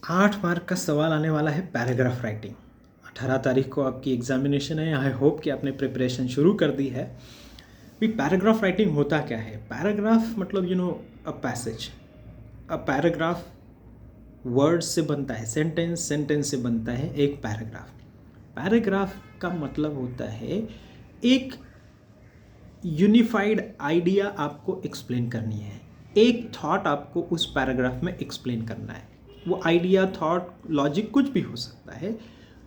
8 mark का सवाल आने वाला है पैराग्राफ राइटिंग। 18 तारीख को आपकी एग्जामिनेशन है। आई होप कि आपने प्रिपरेशन शुरू कर दी है। भी पैराग्राफ राइटिंग होता क्या है? पैराग्राफ मतलब a passage. A paragraph word से बनता है, सेंटेंस, सेंटेंस से बनता है एक पैराग्राफ। पैराग्राफ का मतलब होता है एक यूनिफाइड आइडिया आपको एक्सप्लेन करनी है, एक थॉट आपको उस पैराग्राफ में एक्सप्लेन करना है। वो आइडिया, थॉट, लॉजिक कुछ भी हो सकता है,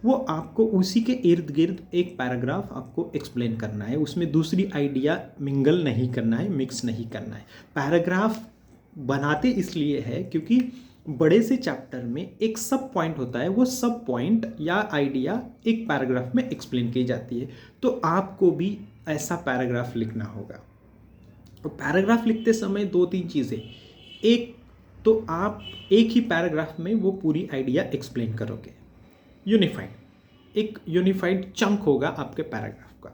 वो आपको उसी के इर्द गिर्द एक पैराग्राफ आपको एक्सप्लेन करना है। उसमें दूसरी आइडिया मिंगल नहीं करना है, मिक्स नहीं करना है। पैराग्राफ बनाते इसलिए है क्योंकि बड़े से चैप्टर में एक सब पॉइंट होता है, वो सब पॉइंट या आइडिया एक पैराग्राफ में एक्सप्लेन की जाती है। तो आपको भी ऐसा पैराग्राफ लिखना होगा। तो पैराग्राफ लिखते समय 2-3 चीज़ें। एक तो आप एक ही पैराग्राफ में वो पूरी आइडिया एक्सप्लेन करोगे, यूनिफाइड, एक यूनिफाइड चंक होगा आपके पैराग्राफ का।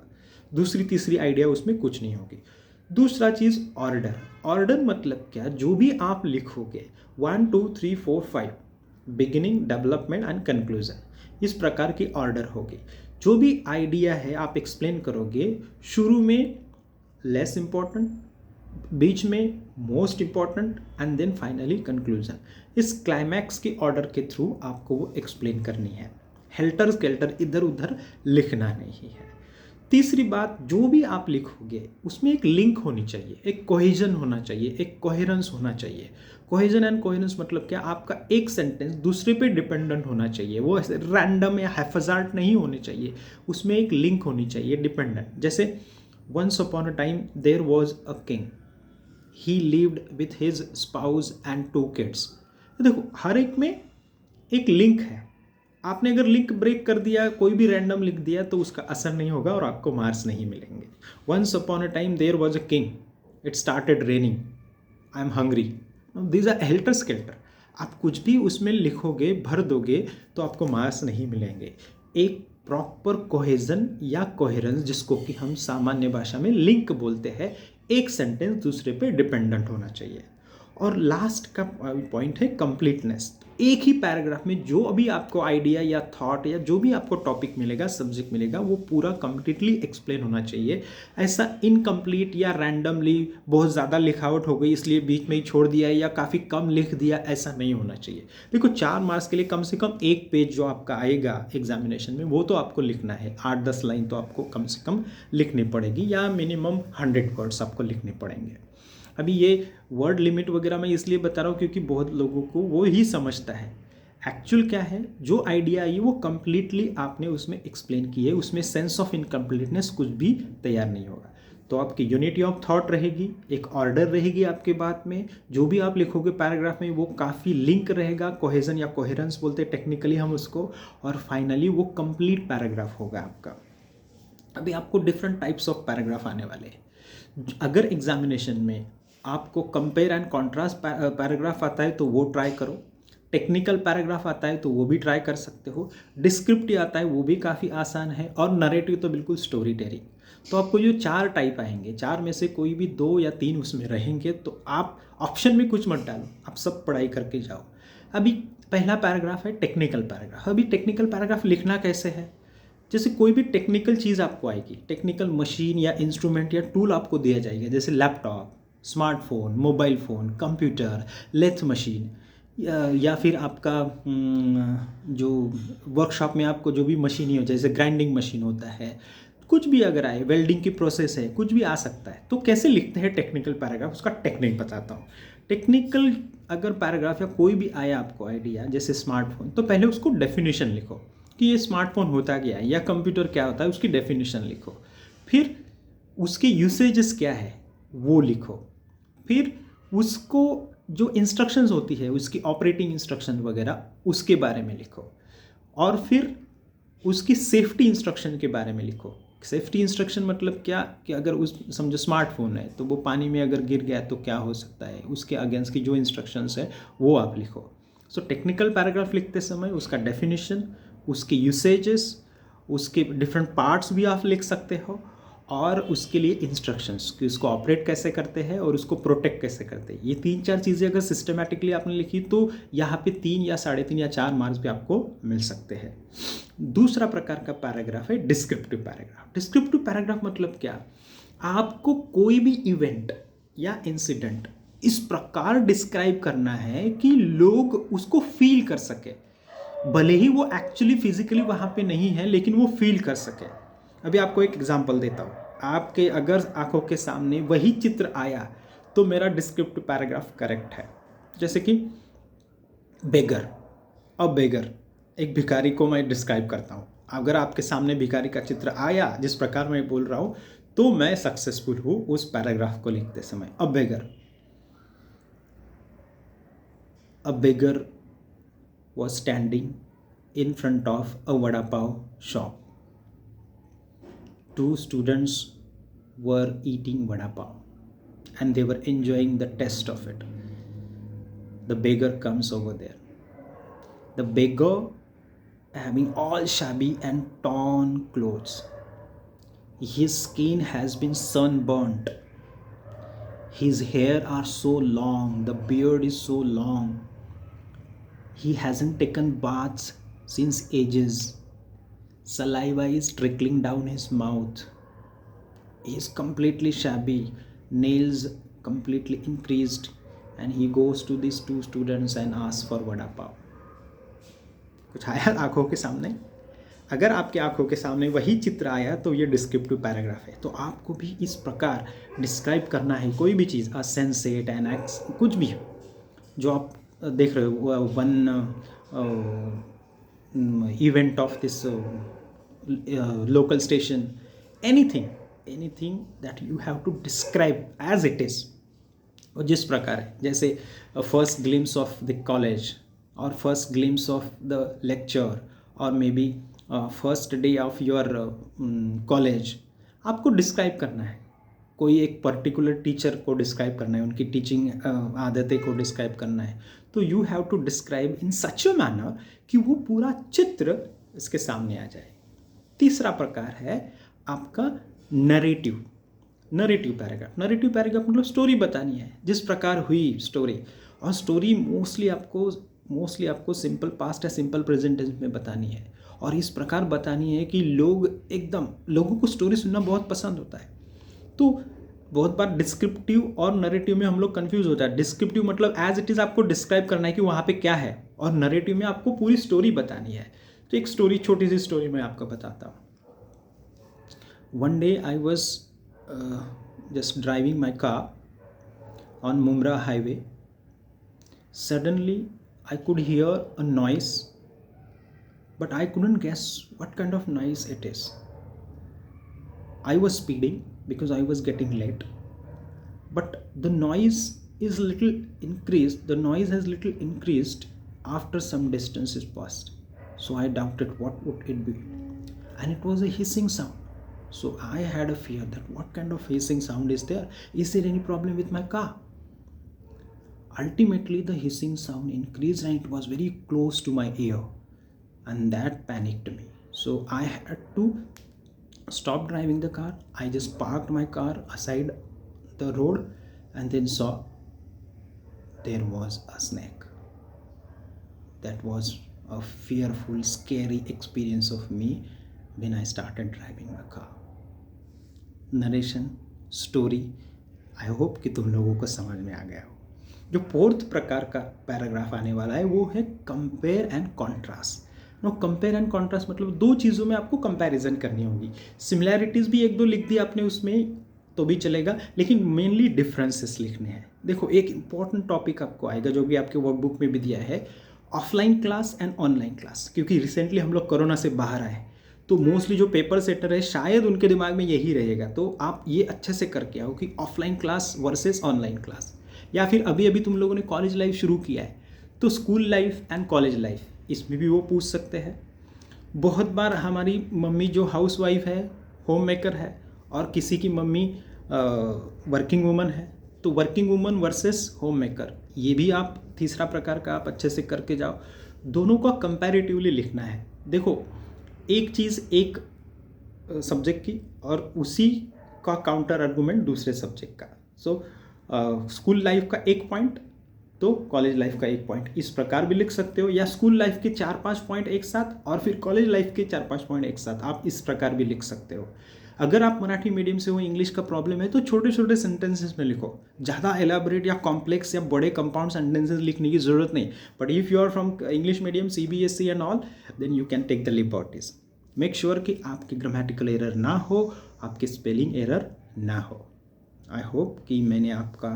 दूसरी तीसरी आइडिया उसमें कुछ नहीं होगी। दूसरा चीज़ ऑर्डर। ऑर्डर मतलब क्या? जो भी आप लिखोगे 1 2 3 4 5, बिगिनिंग, डेवलपमेंट एंड कंक्लूजन, इस प्रकार की ऑर्डर होगी। जो भी आइडिया है आप एक्सप्लेन करोगे, शुरू में लेस इंपॉर्टेंट, बीच में most important and then finally conclusion. इस क्लाइमैक्स के ऑर्डर के थ्रू आपको वो एक्सप्लेन करनी है। हेल्टर स्केल्टर इधर उधर लिखना नहीं है। तीसरी बात, जो भी आप लिखोगे उसमें एक लिंक होनी चाहिए, एक कोहेजन होना चाहिए, एक कोहेरेंस होना चाहिए। कोहेजन एंड कोहेरेंस मतलब क्या? आपका एक सेंटेंस दूसरे पे डिपेंडेंट होना चाहिए, वो ऐसे रैंडम या हैफजार्ड नहीं होने चाहिए। उसमें एक लिंक होनी चाहिए, डिपेंडेंट। जैसे once upon a time there was a king, he lived with his spouse and 2 kids. देखो, हर एक में एक लिंक है। आपने अगर लिंक ब्रेक कर दिया, कोई भी रैंडम लिख दिया, तो उसका असर नहीं होगा और आपको मार्क्स नहीं मिलेंगे। Once upon a time there was a king, it started raining, I am hungry. These are helter skelter. आप कुछ भी उसमें लिखोगे, भर दोगे, तो आपको मार्क्स नहीं मिलेंगे। एक प्रॉपर कोहेजन या कोहेरेंस, जिसको कि हम सामान्य भाषा में लिंक बोलते हैं, एक सेंटेंस दूसरे पे डिपेंडेंट होना चाहिए। और लास्ट का पॉइंट है कंप्लीटनेस। एक ही पैराग्राफ में जो अभी आपको आइडिया या थॉट या जो भी आपको टॉपिक मिलेगा, सब्जेक्ट मिलेगा, वो पूरा कंप्लीटली एक्सप्लेन होना चाहिए। ऐसा इनकम्प्लीट या रैंडमली बहुत ज़्यादा लिखावट हो गई इसलिए बीच में ही छोड़ दिया या काफ़ी कम लिख दिया, ऐसा नहीं होना चाहिए। देखो, 4 मार्क्स के लिए कम से कम एक पेज जो आपका आएगा एग्जामिनेशन में, वो तो आपको लिखना है। 8-10 लाइन तो आपको कम से कम लिखनी पड़ेगी, या मिनिमम 100 वर्ड्स आपको लिखने पड़ेंगे। अभी ये वर्ड लिमिट वगैरह मैं इसलिए बता रहा हूँ क्योंकि बहुत लोगों को वो ही समझता है। एक्चुअल क्या है, जो आइडिया आई वो कंप्लीटली आपने उसमें एक्सप्लेन की है, उसमें सेंस ऑफ इनकम्प्लीटनेस कुछ भी तैयार नहीं होगा। तो आपकी यूनिटी ऑफ थॉट रहेगी, एक ऑर्डर रहेगी आपके बात में। जो भी आप लिखोगे पैराग्राफ में वो काफ़ी लिंक रहेगा, कोहेजन या कोहेरेंस बोलते हैं टेक्निकली हम उसको। और फाइनली वो कंप्लीट पैराग्राफ होगा आपका। अभी आपको डिफरेंट टाइप्स ऑफ पैराग्राफ आने वाले हैं। अगर एग्जामिनेशन में आपको कंपेयर एंड कॉन्ट्रास्ट पैराग्राफ आता है तो वो ट्राई करो। टेक्निकल पैराग्राफ आता है तो वो भी ट्राई कर सकते हो। डिस्क्रिप्टिव आता है वो भी काफ़ी आसान है। और नरेटिव तो बिल्कुल स्टोरी टेलिंग। तो आपको जो 4 टाइप आएंगे, 4 में से कोई भी 2 या 3 उसमें रहेंगे, तो आप ऑप्शन में कुछ मत डालो, आप सब पढ़ाई करके जाओ। अभी पहला पैराग्राफ है टेक्निकल पैराग्राफ। अभी टेक्निकल पैराग्राफ लिखना कैसे है? जैसे कोई भी टेक्निकल चीज़ आपको आएगी, टेक्निकल मशीन या इंस्ट्रूमेंट या टूल आपको दिया जाएगा, जैसे laptop, smartphone, mobile phone, computer, lathe machine, या फिर आपका जो वर्कशॉप में आपको जो भी मशीन ही हो, जैसे ग्राइंडिंग मशीन होता है, कुछ भी अगर आए, वेल्डिंग की प्रोसेस है, कुछ भी आ सकता है। तो कैसे लिखते हैं टेक्निकल पैराग्राफ, उसका टेक्निक बताता हूँ। टेक्निकल अगर पैराग्राफ या कोई भी आया आपको आइडिया, जैसे स्मार्टफोन, तो पहले उसको डेफिनेशन लिखो कि ये स्मार्टफोन होता क्या है या कंप्यूटर क्या होता है, उसकी डेफिनेशन लिखो। फिर उसके यूसेजेस क्या है वो लिखो। फिर उसको जो इंस्ट्रक्शंस होती है, उसकी ऑपरेटिंग इंस्ट्रक्शन वगैरह, उसके बारे में लिखो। और फिर उसकी सेफ्टी इंस्ट्रक्शन के बारे में लिखो। सेफ्टी इंस्ट्रक्शन मतलब क्या कि अगर उस समझो स्मार्टफोन है तो वो पानी में अगर गिर गया तो क्या हो सकता है, उसके अगेंस्ट की जो इंस्ट्रक्शंस है वो आप लिखो। सो टेक्निकल पैराग्राफ लिखते समय उसका डेफिनेशन, उसके यूसेजेस, उसके डिफरेंट पार्ट्स भी आप लिख सकते हो। और उसके लिए इंस्ट्रक्शंस कि उसको ऑपरेट कैसे करते हैं और उसको प्रोटेक्ट कैसे करते हैं। ये 3-4 चीज़ें अगर सिस्टमेटिकली आपने लिखी तो यहाँ पे 3 या 3.5 या 4 मार्क्स भी आपको मिल सकते हैं। दूसरा प्रकार का पैराग्राफ है डिस्क्रिप्टिव पैराग्राफ। डिस्क्रिप्टिव पैराग्राफ मतलब क्या, आपको कोई भी इवेंट या इंसिडेंट इस प्रकार डिस्क्राइब करना है कि लोग उसको फील कर सके, भले ही वो एक्चुअली फिजिकली वहाँ पे नहीं है लेकिन वो फील कर सके। अभी आपको एक एग्जांपल देता हूँ। आपके अगर आंखों के सामने वही चित्र आया तो मेरा डिस्क्रिप्टिव पैराग्राफ करेक्ट है। जैसे कि बेगर, अब बेगर एक भिखारी को मैं डिस्क्राइब करता हूँ। अगर आपके सामने भिखारी का चित्र आया जिस प्रकार मैं बोल रहा हूँ तो मैं सक्सेसफुल हूँ उस पैराग्राफ को लिखते समय। अब बेगर, a beggar was standing in front of a vada pav shop. Two students were eating vada pav and they were enjoying the taste of it. The beggar comes over there. The beggar having all shabby and torn clothes. His skin has been sunburnt. His hair are so long, the beard is so long. He hasn't taken baths since ages. Saliva is trickling down his mouth. He is completely shabby, nails completely increased, and he goes to these two students and asks for vada pav. कुछ आया आंखों के सामने? अगर आपके आंखों के सामने वही चित्र आया तो ये डिस्क्रिप्टिव पैराग्राफ है। तो आपको भी इस प्रकार डिस्क्राइब करना है कोई भी चीज़, अ सनसेट, एन एक्स, कुछ भी जो आप देख रहे हो, one event of this local station, anything that you have to describe as it is. और जिस प्रकार है, जैसे first glimpse of the college और first glimpse of the lecture और maybe first day of your college, आपको describe करना है। कोई एक पर्टिकुलर टीचर को डिस्क्राइब करना है, उनकी टीचिंग आदतें को डिस्क्राइब करना है, तो you have to describe in such a manner कि वो पूरा चित्र इसके सामने आ जाए। तीसरा प्रकार है आपका नरेटिव पैराग्राफ। नरेटिव पैराग्राफ मतलब स्टोरी बतानी है, जिस प्रकार हुई स्टोरी। और स्टोरी मोस्टली आपको सिंपल पास्ट या सिंपल प्रेजेंट टेंस में बतानी है, और इस प्रकार बतानी है कि लोगों को स्टोरी सुनना बहुत पसंद होता है। तो बहुत बार डिस्क्रिप्टिव और नरेटिव में हम लोग कंफ्यूज होता है। डिस्क्रिप्टिव मतलब एज इट इज़ आपको डिस्क्राइब करना है कि वहाँ पे क्या है, और नरेटिव में आपको पूरी स्टोरी बतानी है। तो एक स्टोरी, छोटी सी स्टोरी मैं आपको बताता हूँ। One day I was just driving my car on Mumbra highway. Suddenly I could hear a noise, but I couldn't guess what kind of noise it is. I was speeding because I was getting late, but the noise is little increased. The noise has little increased after some distance is passed. So I doubted what would it be, and it was a hissing sound. So I had a fear that what kind of hissing sound is there? Is there any problem with my car? Ultimately, the hissing sound increased and it was very close to my ear, and that panicked me. So I had to stop driving the car. I just parked my car aside the road and then saw there was a snake. That was a fearful, scary experience of me when I started driving my car. Narration, story, I hope कि तुम लोगों को समझ में आ गया हो। जो fourth प्रकार का पैराग्राफ आने वाला है वो है compare and contrast. No, compare and contrast मतलब दो चीज़ों में आपको कंपैरिजन करनी होगी। सिमिलैरिटीज़ भी एक दो लिख दी आपने उसमें तो भी चलेगा, लेकिन मेनली डिफरेंसेस लिखने हैं। देखो, एक इंपॉर्टेंट टॉपिक आपको आएगा जो कि आपके वर्कबुक में भी दिया है, offline class and online class. क्योंकि रिसेंटली हम लोग कोरोना से बाहर आए तो मोस्टली जो पेपर सेटर है शायद उनके दिमाग में यही रहेगा। तो आप ये अच्छे से करके आओ कि offline class versus online class, या फिर अभी अभी तुम लोगों ने कॉलेज लाइफ शुरू किया है तो school life and college life, इसमें भी वो पूछ सकते हैं। बहुत बार हमारी मम्मी जो हाउस वाइफ है, होम मेकर है, और किसी की मम्मी वर्किंग वूमन है, तो working woman versus home maker, ये भी आप तीसरा प्रकार का आप अच्छे से करके जाओ। दोनों का कंपैरेटिवली लिखना है। देखो, एक चीज़ एक सब्जेक्ट की और उसी का काउंटर आर्गूमेंट दूसरे सब्जेक्ट का। सो स्कूल लाइफ का 1 पॉइंट तो कॉलेज लाइफ का 1 पॉइंट, इस प्रकार भी लिख सकते हो, या स्कूल लाइफ के 4-5 पॉइंट एक साथ और फिर कॉलेज लाइफ के 4-5 पॉइंट एक साथ, आप इस प्रकार भी लिख सकते हो। अगर आप मराठी मीडियम से हो, इंग्लिश का प्रॉब्लम है, तो छोटे छोटे सेंटेंसेस में लिखो, ज़्यादा एलाबोरेट या कॉम्प्लेक्स या बड़े कंपाउंड सेंटेंसेस लिखने की ज़रूरत नहीं। But if you are from English medium, CBSE and all, then you can take the liberties. Make sure कि आपकी ग्रामेटिकल एरर ना हो, आपकी स्पेलिंग एरर ना हो। आई होप कि मैंने आपका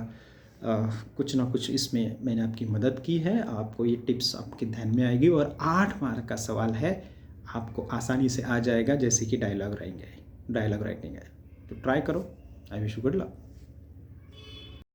कुछ ना कुछ इसमें मैंने आपकी मदद की है, आपको ये टिप्स आपके ध्यान में आएगी, और 8 मार्क का सवाल है, आपको आसानी से आ जाएगा, जैसे कि डायलॉग राइटिंग है। तो ट्राई करो। I wish you good luck.